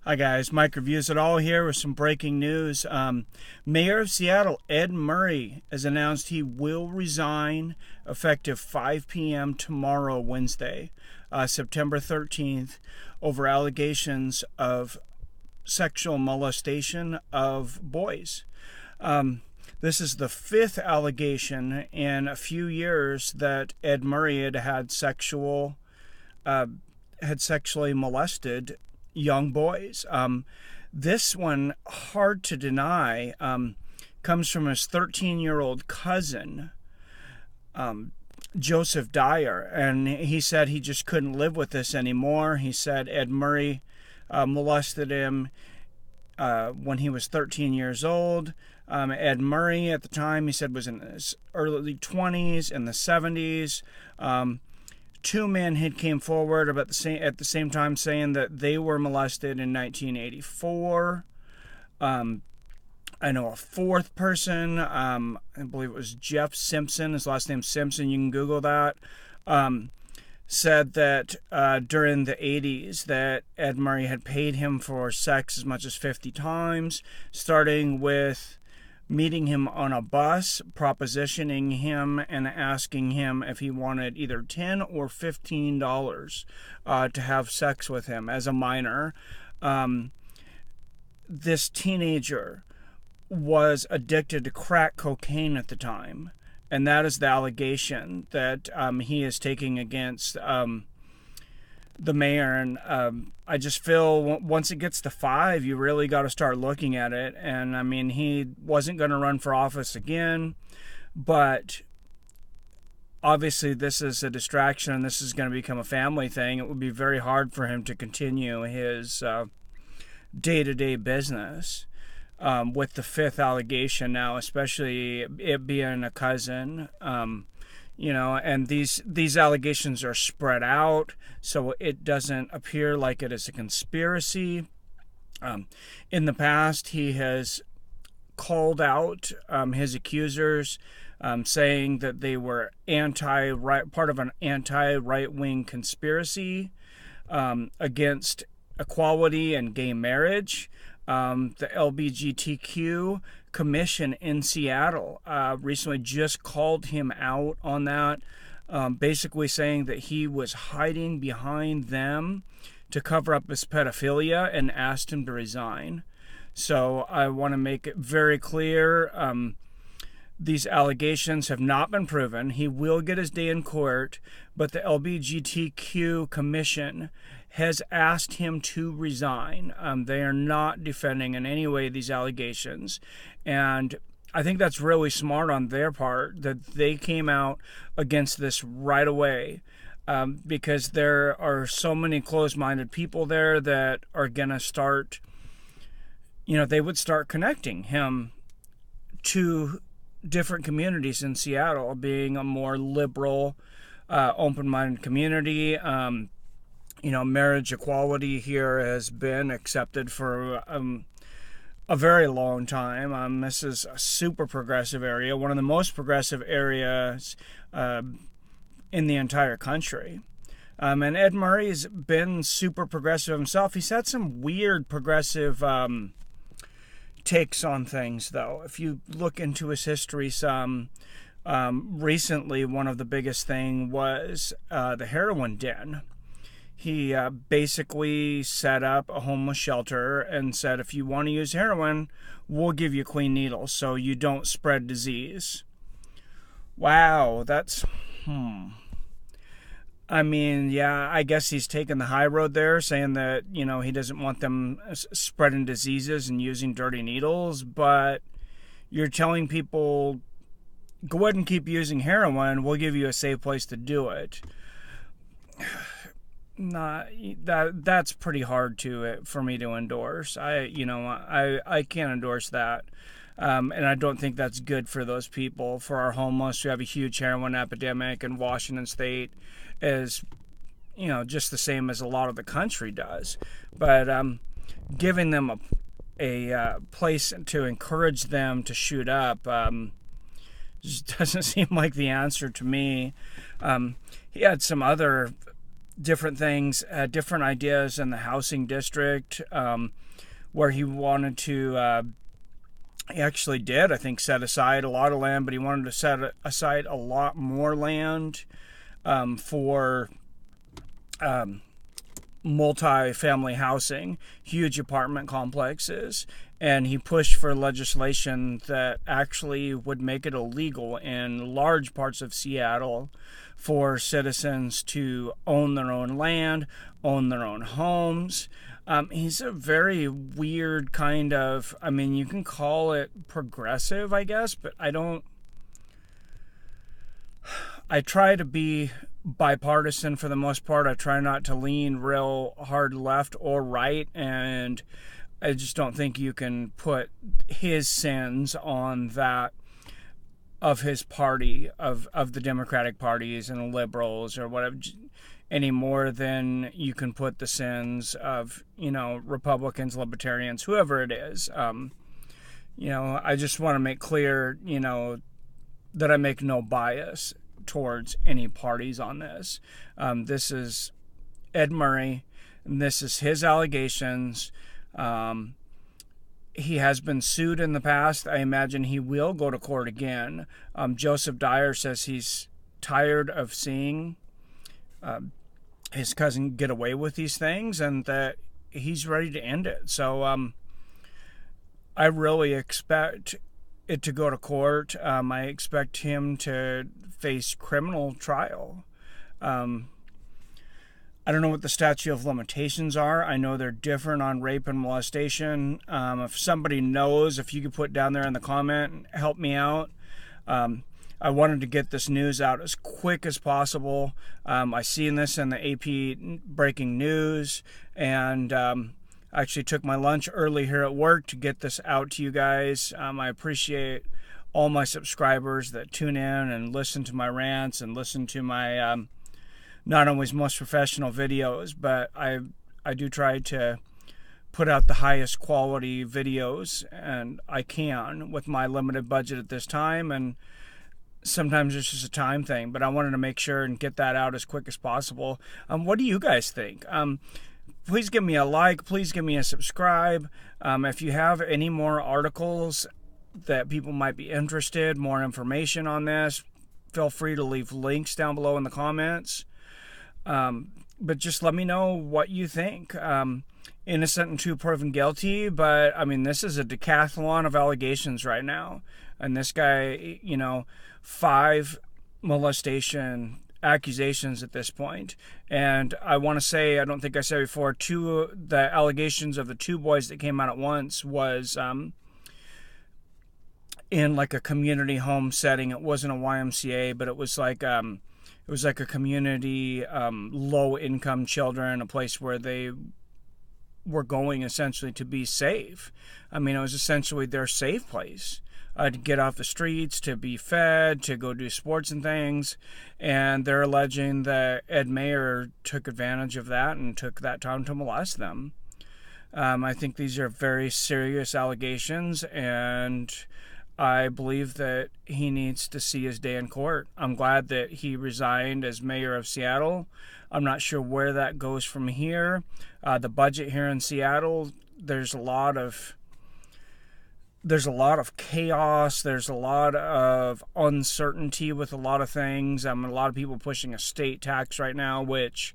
Hi guys, Mike Reviews It All here with some breaking news. Mayor of Seattle, Ed Murray, has announced he will resign effective 5 p.m. tomorrow, Wednesday, September 13th, over allegations of sexual molestation of boys. This is the fifth allegation in a few years that Ed Murray had sexually molested young boys. This one, hard to deny, comes from his 13-year-old cousin, Joseph Dyer, and he said he just couldn't live with this anymore. He said Ed Murray molested him when he was 13 years old. Ed Murray at the time, he said, was in his early 20s, in the 70s. Two men had came forward at the same time saying that they were molested in 1984. I know a fourth person, I believe it was Jeff Simpson, his last name's Simpson, you can Google that, said that during the 80s that Ed Murray had paid him for sex as much as 50 times, starting with meeting him on a bus, propositioning him, and asking him if he wanted either $10 or $15 to have sex with him as a minor. This teenager was addicted to crack cocaine at the time, and that is the allegation that he is taking against the mayor. And I just feel once it gets to 5, you really got to start looking at it. And I mean, he wasn't going to run for office again, but obviously this is a distraction and this is going to become a family thing. It would be very hard for him to continue his day-to-day business with the fifth allegation now, especially it being a cousin. And these allegations are spread out, so it doesn't appear like it is a conspiracy. In the past, he has called out his accusers, saying that they were part of an anti-right-wing conspiracy against equality and gay marriage. The LGBTQ Commission in Seattle recently just called him out on that, basically saying that he was hiding behind them to cover up his pedophilia and asked him to resign. So I want to make it very clear, these allegations have not been proven. He will get his day in court, but the LGBTQ Commission has asked him to resign. They are not defending in any way these allegations. And I think that's really smart on their part that they came out against this right away, because there are so many closed-minded people there that are going to start, they would start connecting him to different communities in Seattle, being a more liberal, open-minded community. Marriage equality here has been accepted for a very long time. This is a super progressive area, one of the most progressive areas in the entire country. And Ed Murray's been super progressive himself. He's had some weird progressive takes on things, though. If you look into his history some, recently one of the biggest thing was the heroin den. He basically set up a homeless shelter and said, if you want to use heroin, we'll give you clean needles so you don't spread disease. Wow, that's, I mean, yeah, I guess he's taking the high road there, saying that, he doesn't want them spreading diseases and using dirty needles, but you're telling people, go ahead and keep using heroin, we'll give you a safe place to do it. That's pretty hard for me to endorse. I can't endorse that, and I don't think that's good for those people. For our homeless, we have a huge heroin epidemic, and Washington State is, just the same as a lot of the country does. But giving them a place to encourage them to shoot up just doesn't seem like the answer to me. He had some other different things, different ideas in the housing district, where he wanted to. He actually did, I think, set aside a lot of land, but he wanted to set aside a lot more land for multi-family housing, huge apartment complexes, and he pushed for legislation that actually would make it illegal in large parts of Seattle for citizens to own their own land, own their own homes. He's a very weird kind of, I mean, you can call it progressive, I guess, but I try to be bipartisan for the most part. I try not to lean real hard left or right, and I just don't think you can put his sins on that of his party, of the Democratic parties and the liberals or whatever, any more than you can put the sins of, Republicans, libertarians, whoever it is. I just want to make clear, that I make no bias towards any parties on this. This is Ed Murray, and this is his allegations. He has been sued in the past. I imagine he will go to court again. Joseph Dyer says he's tired of seeing his cousin get away with these things and that he's ready to end it. So I really expect it to go to court. I expect him to face criminal trial. I don't know what the statute of limitations are. I know they're different on rape and molestation. If somebody knows, if you could put down there in the comment and help me out. I wanted to get this news out as quick as possible. I seen this in the AP breaking news, and I actually took my lunch early here at work to get this out to you guys. I appreciate all my subscribers that tune in and listen to my rants and listen to my not always most professional videos, but I do try to put out the highest quality videos, and I can with my limited budget at this time, and sometimes it's just a time thing, but I wanted to make sure and get that out as quick as possible. What do you guys think? Please give me a like, please give me a subscribe. If you have any more articles that people might be interested, more information on this, feel free to leave links down below in the comments. But just let me know what you think. Innocent until proven guilty, but I mean, this is a decathlon of allegations right now. And this guy, 5 molestation accusations at this point. And I want to say, I don't think I said before, the allegations of the 2 boys that came out at once was in like a community home setting. It wasn't a YMCA, but it was like a community, low-income children, a place where they were going essentially to be safe. I mean, it was essentially their safe place to get off the streets, to be fed, to go do sports and things. And they're alleging that Ed Mayer took advantage of that and took that time to molest them. I think these are very serious allegations, and I believe that he needs to see his day in court. I'm glad that he resigned as mayor of Seattle. I'm not sure where that goes from here. The budget here in Seattle, there's a lot of chaos. There's a lot of uncertainty with a lot of things. A lot of people pushing a state tax right now, which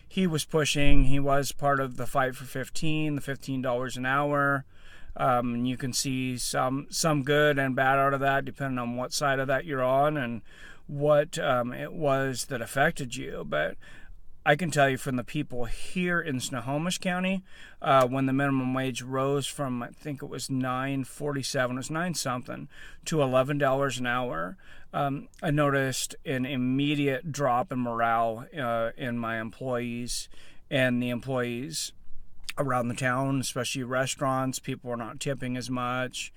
he was pushing. He was part of the fight for the $15 an hour. And you can see some good and bad out of that, depending on what side of that you're on and what it was that affected you. But I can tell you from the people here in Snohomish County, when the minimum wage rose from, I think it was $9.47, it was 9 something, to $11 an hour, I noticed an immediate drop in morale in my employees and the employees around the town, especially restaurants. People are not tipping as much,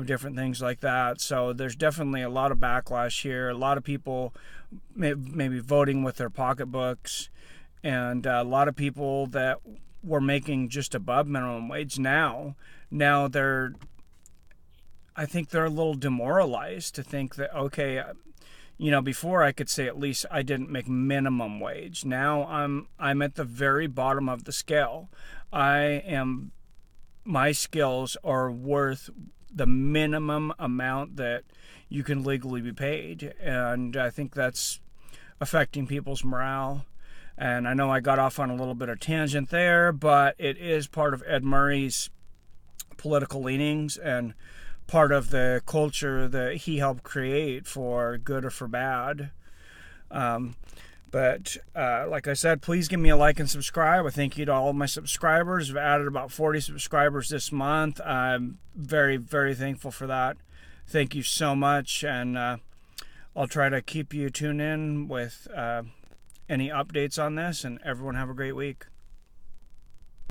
different things like that. So there's definitely a lot of backlash here. A lot of people maybe voting with their pocketbooks, and a lot of people that were making just above minimum wage now I think they're a little demoralized to think that, okay, before I could say at least I didn't make minimum wage. Now I'm at the very bottom of the scale. My skills are worth the minimum amount that you can legally be paid, and I think that's affecting people's morale. And I know I got off on a little bit of tangent there, but it is part of Ed Murray's political leanings and part of the culture that he helped create, for good or for bad. But like I said, please give me a like and subscribe. I thank you to all of my subscribers. I've added about 40 subscribers this month. I'm very, very thankful for that. Thank you so much. And I'll try to keep you tuned in with any updates on this. And everyone have a great week.